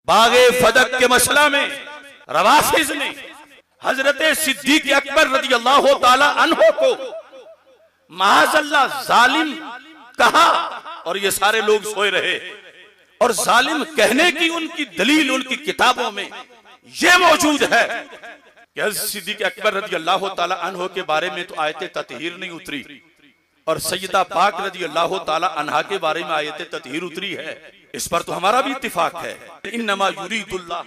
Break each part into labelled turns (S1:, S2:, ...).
S1: बागे फदक के मसला में रवाफिज ने हजरत सिद्दीक अकबर रज़ी अल्लाह ताला अन्हो को माअज़ल्लाह जालिम कहा, और ये सारे लोग सोए रहे। और जालिम कहने की उनकी दलील उनकी किताबों में ये मौजूद है कि हज़रत सिद्दीक अकबर रज़ी अल्लाह ताला अन्हो के बारे में तो आयत ततहीर नहीं उतरी, और सैयदा पाक रज़ी अल्लाह ताला अन्हा के बारे में आयत ततहीर उतरी है। इस पर तो हमारा भी इत्तिफाक है। इन्नमा युरीदुल्लाह,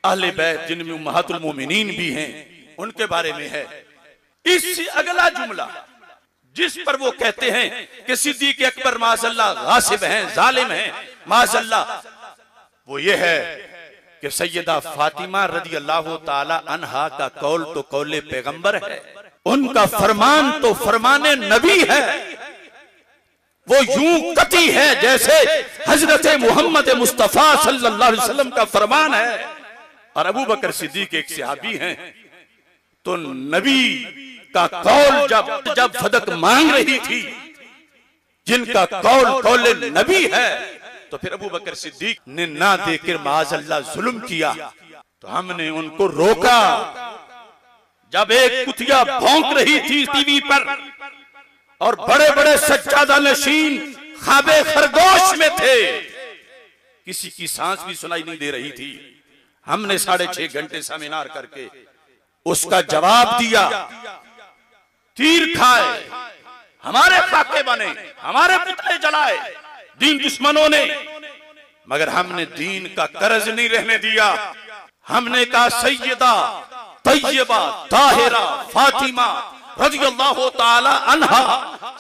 S1: अहले बैत जिनमें उम्महातुल मोमिनीन भी हैं, उनके बारे में है। इससे अगला जुमला जिस पर वो कहते हैं कि सिद्दीक अकबर माअज़ल्लाह गासिब हैं, जालिम हैं, माअज़ल्लाह, वो ये है कि सैयदा फातिमा रज़ी अल्लाह ताला अन्हा का कौल तो कौले पैगंबर है, उनका फरमान तो फरमाने नबी है। वो यूं कती है जैसे हजरत मोहम्मद मुस्तफा सल्लल्लाहु अलैहि वसल्लम का फरमान है। और अबू बकर सिद्दीक एक सहाबी हैं, तो नबी का कौल जब फदक मांग रही थी, जिनका कौल कौले नबी है, तो फिर अबू बकर सिद्दीक ने ना देकर माअज़ल्लाह जुल्म किया, तो हमने उनको रोका। जब एक कुतिया भौंक रही थी टीवी पर और बड़े बड़े सज्जादा नशीन ख्वाबे खरगोश में थे, किसी की सांस भी सुनाई नहीं दे रही थी, हमने 6.5 घंटे सेमिनार करके उसका जवाब दिया। तीर खाए, हमारे खाके बने, हमारे पुतले जलाए दीन दुश्मनों ने, मगर हमने दीन का कर्ज नहीं रहने दिया। हमने कहा सैयदा तैयबा ताहिरा फातिमा रज़ी अल्लाह ताला अन्हा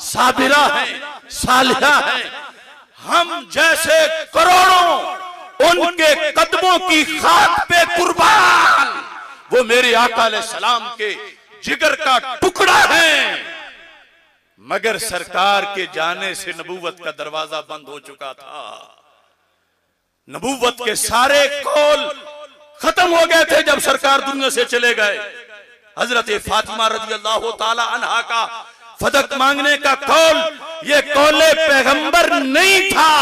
S1: साबिरा है, सालिहा है, हम जैसे करोड़ों उनके कदमों की खाक पे कुर्बान, वो मेरे आका अलैहिस्सलाम के जिगर का टुकड़ा है। मगर सरकार के जाने से नबूवत का दरवाजा बंद हो चुका था, नबूवत के सारे कौल खत्म हो गए थे जब सरकार दुनिया से चले गए। हजरत फातिमा रज़ी अल्लाह ताला अन्हा का फदक मांगने का कौल ये कौले पैगंबर नहीं था।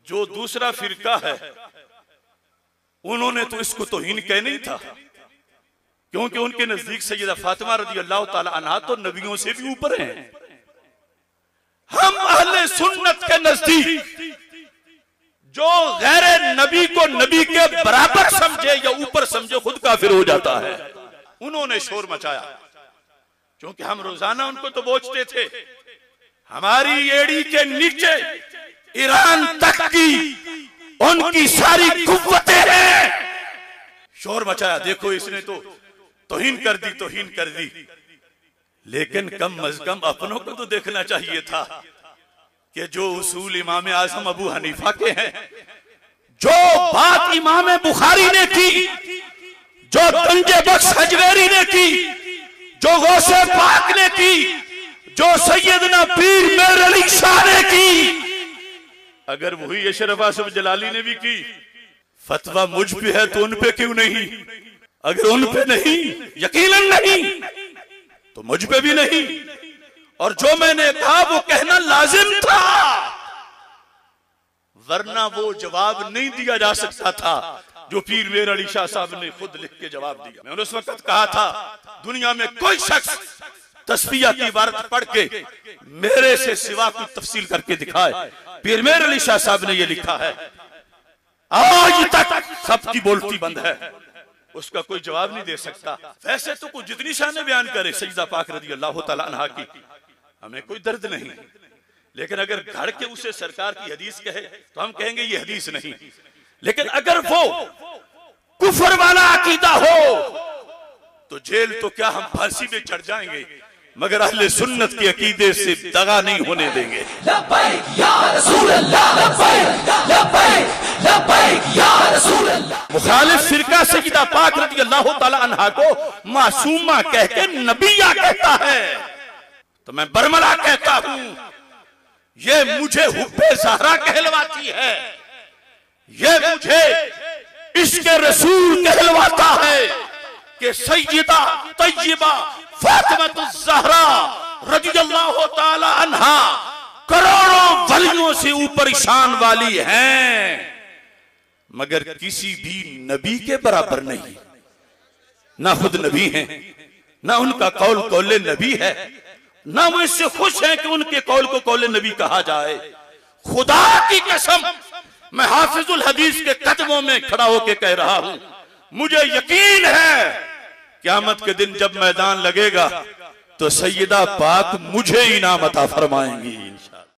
S1: जो दूसरा फिरका है उन्होंने तो इसको तौहीन कह नहीं था, क्योंकि उनके नजदीक सैयदा फातिमा रज़ी अल्लाह ताला अन्हा तो नबियों से भी ऊपर हैं। हम अहले सुन्नत के नजदीक जो गैर नबी को नबी के बराबर समझे या ऊपर समझे खुद काफिर हो जाता है। उन्होंने शोर मचाया, क्योंकि हम रोजाना उनको तो बोचते थे। हमारी एड़ी के नीचे ईरान तक की उनकी सारी कुव्वतें हैं। शोर मचाया, देखो इसने तो तौहीन कर दी, तौहीन कर दी। लेकिन कम अज कम अपनों को तो देखना चाहिए था कि जो उसूल इमाम आजम अबू हनीफा के हैं, जो बात इमाम बुखारी ने की, जो तंजे बख्श हजवेरी ने की, जो गौसे पाक ने की, जो सैयदना पीर मेर अली शाह ने की, अगर वही अशरफ आसिफ जलाली ने भी की, फतवा मुझ पे है तो उन पे क्यों नहीं? अगर उन पे नहीं, यकीनन नहीं, तो मुझ पे भी नहीं। और जो मैंने कहा वो कहना लाजिम था, वरना वो जवाब नहीं दिया जा सकता था जो पीर मेर अली शाह साहब ने खुद लिख के जवाब दिया। मैंने उस वक्त कहा था दुनिया में कोई शख्स तस्बीह की इबारत पढ़ के मेरे से सिवा कोई तफसील करके दिखाए। पीर मेर अली शाह साहब ने ये लिखा है, आज तक सबकी बोलती बंद है, उसका कोई जवाब नहीं दे सकता। वैसे तो कोई जितनी शान बयान करे सैयदा पाक रज़ी अल्लाह ताला अन्हा की, हमें कोई दर्द नहीं, लेकिन अगर घड़ के उसे सरकार की हदीस कहे तो हम कहेंगे ये हदीस नहीं। लेकिन अगर वो कुफर वाला अकीदा हो तो जेल तो क्या, हम फांसी में चढ़ जाएंगे, मगर अहले सुन्नत के अकीदे से दगा नहीं होने देंगे। लब्बैक या रसूल अल्लाह, लब्बैक लब्बैक लब्बैक या रसूल अल्लाह। मुखालिफ फिरका सैयदा पाक रज़ी अल्लाह ताला अन्हा को मासूमा कह के नबिया कहता है, तो मैं बरमला कहता हूं ये मुझे हुब्बे ज़हरा कहलवाती है, ये मुझे इश्क़े रसूल कहलवाता है कि सैयदा तैयबा फातिमातुज़ ज़हरा रज़ियल्लाहु ताला अन्हा करोड़ों वलियों से ऊपर शान वाली हैं, मगर किसी भी नबी के बराबर नहीं। ना खुद नबी हैं, ना उनका कौल कौले नबी है, ना वो इससे खुश हैं कि उनके कौल को कौले नबी कहा जाए। खुदा की कसम, मैं हाफिजुल हदीस के कदमों में खड़ा होकर कह रहा हूं, मुझे यकीन है क़यामत के दिन जब मैदान लगेगा तो सैयदा पाक मुझे इनाम अता फरमाएंगी।